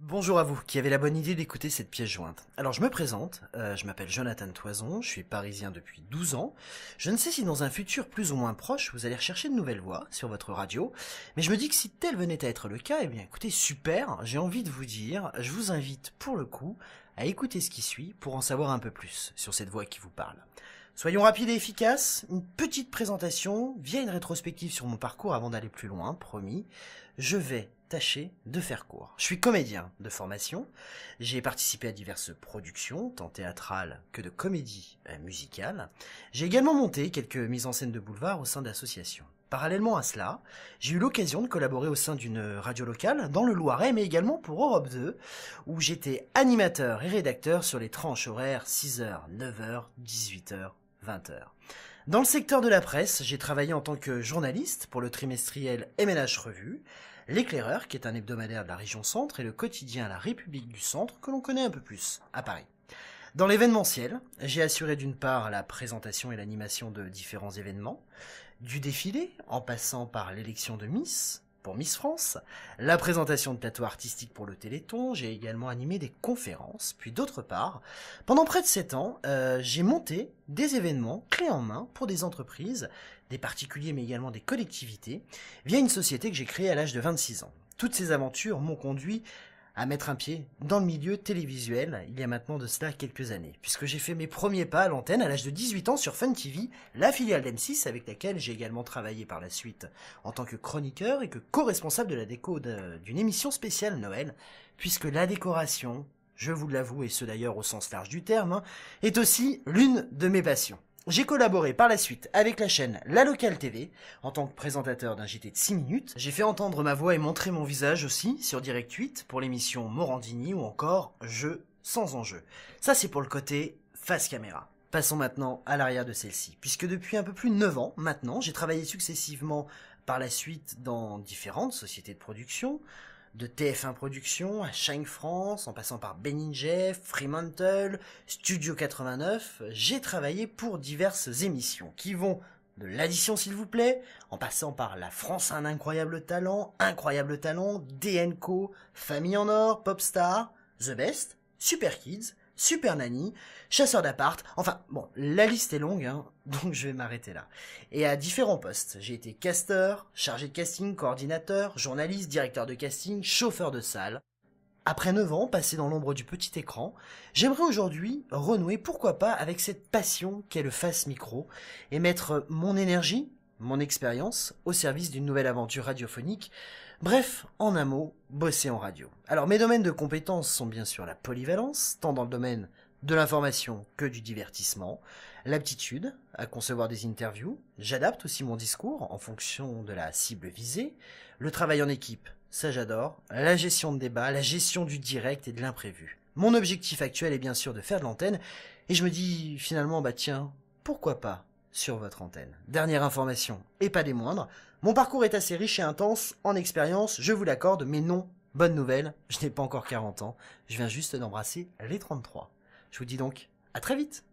Bonjour à vous qui avez la bonne idée d'écouter cette pièce jointe. Alors je me présente, je m'appelle Jonathan Toison, je suis parisien depuis 12 ans. Je ne sais si dans un futur plus ou moins proche vous allez rechercher de nouvelles voix sur votre radio, mais je me dis que si tel venait à être le cas, eh bien écoutez, super, j'ai envie de vous dire, je vous invite pour le coup à écouter ce qui suit pour en savoir un peu plus sur cette voix qui vous parle. Soyons rapides et efficaces, une petite présentation via une rétrospective sur mon parcours avant d'aller plus loin, promis. Je vais tâcher de faire court. Je suis comédien de formation, j'ai participé à diverses productions, tant théâtrales que de comédie musicale. J'ai également monté quelques mises en scène de boulevard au sein d'associations. Parallèlement à cela, j'ai eu l'occasion de collaborer au sein d'une radio locale dans le Loiret, mais également pour Europe 2, où j'étais animateur et rédacteur sur les tranches horaires 6h, 9h, 18h, 20h. Dans le secteur de la presse, j'ai travaillé en tant que journaliste pour le trimestriel MNH Revue, L'Éclaireur, qui est un hebdomadaire de la région Centre, et le quotidien La République du Centre, que l'on connaît un peu plus à Paris. Dans l'événementiel, j'ai assuré d'une part la présentation et l'animation de différents événements, du défilé, en passant par l'élection de Miss, pour Miss France, la présentation de plateaux artistiques pour le Téléthon, j'ai également animé des conférences, puis d'autre part, pendant près de 7 ans, j'ai monté des événements clés en main pour des entreprises, des particuliers mais également des collectivités, via une société que j'ai créée à l'âge de 26 ans. Toutes ces aventures m'ont conduit à mettre un pied dans le milieu télévisuel il y a maintenant de cela quelques années, puisque j'ai fait mes premiers pas à l'antenne à l'âge de 18 ans sur Fun TV, la filiale d'M6 avec laquelle j'ai également travaillé par la suite en tant que chroniqueur et que co-responsable de la déco d'une émission spéciale Noël, puisque la décoration, je vous l'avoue, et ce d'ailleurs au sens large du terme, est aussi l'une de mes passions. J'ai collaboré par la suite avec la chaîne La Locale TV en tant que présentateur d'un JT de 6 minutes. J'ai fait entendre ma voix et montrer mon visage aussi sur Direct 8 pour l'émission Morandini ou encore Jeux sans enjeu. Ça c'est pour le côté face caméra. Passons maintenant à l'arrière de celle-ci, puisque depuis un peu plus de 9 ans maintenant, j'ai travaillé successivement par la suite dans différentes sociétés de production, de TF1 Productions à Shine France, en passant par Ben Jeff, Fremantle, Studio 89, j'ai travaillé pour diverses émissions qui vont de l'addition s'il vous plaît, en passant par La France a un incroyable talent, DNCO, Famille en or, Popstar, The Best, Super Kids, Super Nanny, Chasseur d'appart, enfin bon, la liste est longue, hein, donc je vais m'arrêter là. Et à différents postes, j'ai été casteur, chargé de casting, coordinateur, journaliste, directeur de casting, chauffeur de salle. Après 9 ans passés dans l'ombre du petit écran, j'aimerais aujourd'hui renouer, pourquoi pas, avec cette passion qu'est le face micro et mettre mon énergie, mon expérience, au service d'une nouvelle aventure radiophonique. Bref, en un mot, bosser en radio. Alors mes domaines de compétences sont bien sûr la polyvalence, tant dans le domaine de l'information que du divertissement, l'aptitude à concevoir des interviews, j'adapte aussi mon discours en fonction de la cible visée, le travail en équipe, ça j'adore, la gestion de débat, la gestion du direct et de l'imprévu. Mon objectif actuel est bien sûr de faire de l'antenne, et je me dis finalement, bah tiens, pourquoi pas sur votre antenne. Dernière information, et pas des moindres, mon parcours est assez riche et intense en expérience, je vous l'accorde, mais non, bonne nouvelle, je n'ai pas encore 40 ans, je viens juste d'embrasser les 33. Je vous dis donc à très vite.